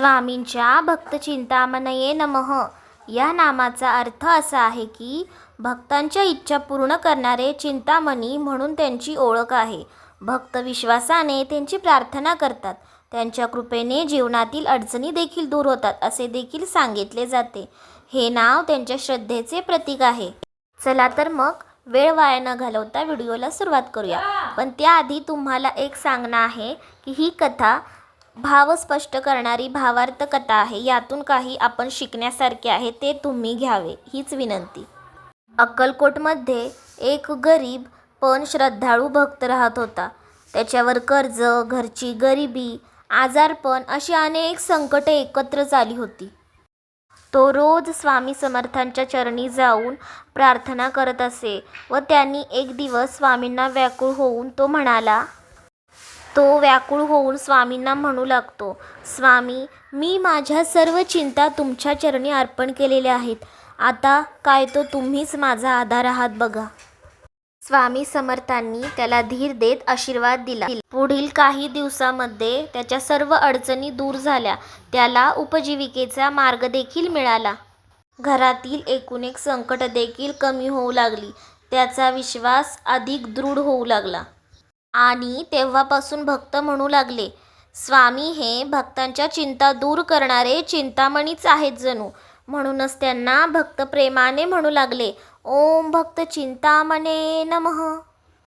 स्वामींच्या भक्तचिंतामणये नमः या नामाचा अर्थ असा आहे की भक्तांच्या इच्छा पूर्ण करणारे चिंतामणी म्हणून त्यांची ओळख आहे. भक्त विश्वासाने त्यांची प्रार्थना करतात. त्यांच्या कृपेने जीवनातील अडचणी देखील दूर होतात असे देखील सांगितले जाते. हे नाव त्यांच्या श्रद्धेचे प्रतीक आहे. चला तर मग वेळ वाया न घालवता व्हिडिओला सुरुवात करूया. पण त्याआधी तुम्हाला एक सांगणं आहे की ही कथा भाव स्पष्ट करणारी भावार्थ कथा आहे. यातून काही आपण शिकण्यासारखे आहे ते तुम्ही घ्यावे हीच विनंती. अक्कलकोटमध्ये एक गरीब पण श्रद्धाळू भक्त राहत होता. त्याच्यावर कर्ज, घरची गरिबी, आजारपण अशी अनेक संकटे एकत्रच आली होती. तो रोज स्वामी समर्थांच्या चरणी जाऊन प्रार्थना करत असे व त्यांनी एक दिवस स्वामींना व्याकुळ होऊन स्वामींना म्हणू लागतो, स्वामी, मी माझ्या सर्व चिंता तुमच्या चरणी अर्पण केलेल्या आहेत. आता काय तो तुम्हीच माझा आधार आहात बघा. स्वामी समर्थांनी त्याला धीर देत आशीर्वाद दिला. पुढील काही दिवसामध्ये त्याच्या सर्व अडचणी दूर झाल्या. त्याला उपजीविकेचा मार्ग देखील मिळाला. घरातील एकूण एक संकट देखील कमी होऊ लागली. त्याचा विश्वास अधिक दृढ होऊ लागला आणि तेव्हापासून भक्त म्हणू लागले, स्वामी हे भक्तांच्या चिंता दूर करणारे चिंतामणीच आहेत जणू. म्हणूनच त्यांना भक्त प्रेमाने म्हणू लागले, ओम भक्त चिंतामणे नमः.